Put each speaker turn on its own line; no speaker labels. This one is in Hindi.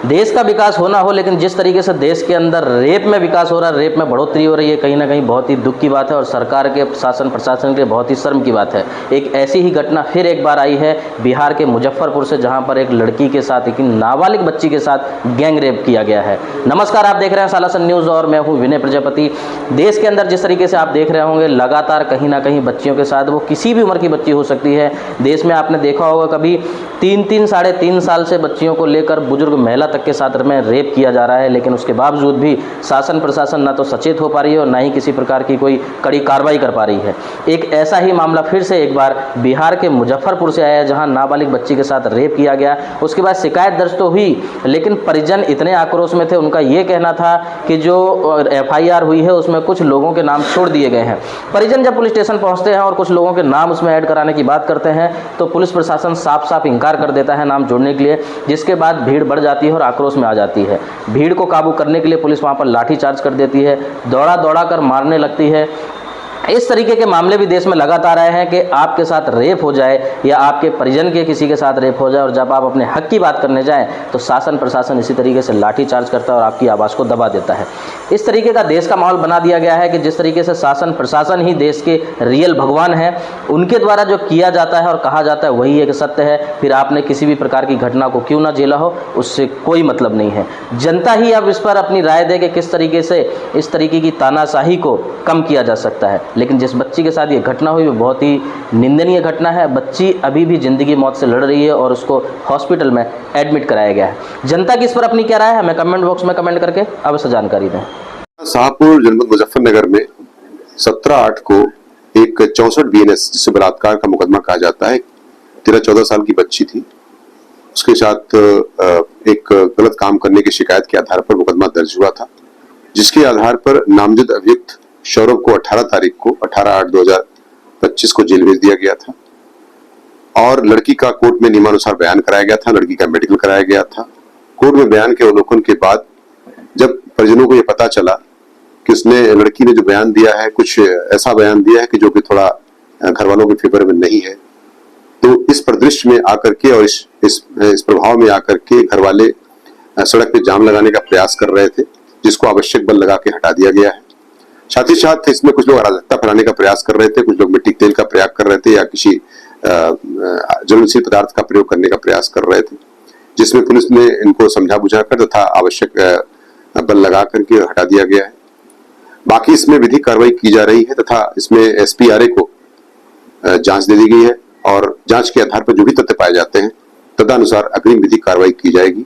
देश का विकास होना हो, लेकिन जिस तरीके से देश के अंदर रेप में विकास हो रहा है, रेप में बढ़ोतरी हो रही है, कहीं ना कहीं बहुत ही दुख की बात है और सरकार के शासन प्रशासन के लिए बहुत ही शर्म की बात है। एक ऐसी ही घटना फिर एक बार आई है बिहार के मुजफ्फरपुर से, जहां पर एक लड़की के साथ, एक नाबालिग बच्ची के साथ गैंग रेप किया गया है। नमस्कार, आप देख रहे हैं सालासन न्यूज़ और मैं हूं विनय प्रजापति। देश के अंदर जिस तरीके से आप देख रहे होंगे, लगातार कहीं ना कहीं बच्चियों के साथ, वो किसी भी उम्र की बच्ची हो सकती है, देश में आपने देखा होगा कभी 3-3 साढ़े 3 साल से बच्चियों को लेकर बुजुर्ग महिला तक के साथ में रेप किया जा रहा है, लेकिन उसके बावजूद भी शासन प्रशासन ना तो सचेत हो पा रही है और ना ही किसी प्रकार की कोई कड़ी कार्रवाई कर पा रही है। एक ऐसा ही मामला फिर से एक बार बिहार के मुजफ्फरपुर से आया, जहां नाबालिग बच्ची के साथ रेप किया गया। उसके बाद शिकायत दर्ज तो हुई, लेकिन परिजन इतने आक्रोश में थे, उनका ये कहना था कि जो FIR हुई है उसमें कुछ लोगों के नाम छोड़ दिए गए हैं। परिजन जब पुलिस स्टेशन पहुंचते हैं और कुछ लोगों के नाम उसमें ऐड कराने की बात करते हैं, तो पुलिस प्रशासन साफ साफ इनकार कर देता है नाम जोड़ने के लिए, जिसके बाद भीड़ बढ़ जाती है और आक्रोश में आ जाती है। भीड़ को काबू करने के लिए पुलिस वहां पर लाठीचार्ज कर देती है, दौड़ा दौड़ा कर मारने लगती है। इस तरीके के मामले भी देश में लगातार आए हैं कि आपके साथ रेप हो जाए या आपके परिजन के किसी के साथ रेप हो जाए, और जब आप अपने हक की बात करने जाएं तो शासन प्रशासन इसी तरीके से लाठीचार्ज करता है और आपकी आवाज़ को दबा देता है। इस तरीके का देश का माहौल बना दिया गया है कि जिस तरीके से शासन प्रशासन ही देश के रियल भगवान हैं, उनके द्वारा जो किया जाता है और कहा जाता है वही एक सत्य है। फिर आपने किसी भी प्रकार की घटना को क्यों ना झेला हो, उससे कोई मतलब नहीं है। जनता ही अब इस पर अपनी राय दे कि किस तरीके से इस तरीके की तानाशाही को कम किया जा सकता है। लेकिन जिस बच्ची के साथ ये घटना हुई वो बहुत ही निंदनीय घटना है। बच्ची अभी भी जिंदगी मौत से लड़ रही है और उसको हॉस्पिटल में एडमिट कराया गया है। जनता की इस पर अपनी क्या राय है, हमें कमेंट बॉक्स में कमेंट करके अवश्य जानकारी दें।
शाहपुर जनपद मुजफ्फरनगर में 17/8 को एक 64 BNS जिसे बलात्कार का मुकदमा कहा जाता है, 13-14 साल की बच्ची थी, उसके साथ एक गलत काम करने की शिकायत के आधार पर मुकदमा दर्ज हुआ था, जिसके आधार पर नामजद अभियुक्त सौरभ को 18 तारीख को 18/8/2025 को जेल भेज दिया गया था और लड़की का कोर्ट में नियमानुसार बयान कराया गया था, लड़की का मेडिकल कराया गया था। कोर्ट में बयान के अवलोकन के बाद जब परिजनों को ये पता चला कि उसने, लड़की ने जो बयान दिया है, कुछ ऐसा बयान दिया है कि जो कि थोड़ा घर वालों के फेवर में नहीं है, तो इस परिदृश्य में आकर के और इस प्रभाव में आकर के घर वाले सड़क पे जाम लगाने का प्रयास कर रहे थे, जिसको आवश्यक बल लगा के हटा दिया गया है। साथ ही साथ इसमें कुछ लोग अराजकता फैलाने का प्रयास कर रहे थे, कुछ लोग मिट्टी तेल का प्रयोग कर रहे थे या किसी ज्वलनशील पदार्थ का प्रयोग करने का प्रयास कर रहे थे, जिसमें पुलिस ने इनको समझा बुझा कर तथा आवश्यक बल लगा करके हटा दिया गया है। बाकी इसमें विधिक कार्रवाई की जा रही है तथा इसमें SPRA को जांच दे दी गई है और जांच के आधार पर जो भी तथ्य पाए जाते हैं तदनुसार अग्रिम विधिक कार्रवाई की जाएगी।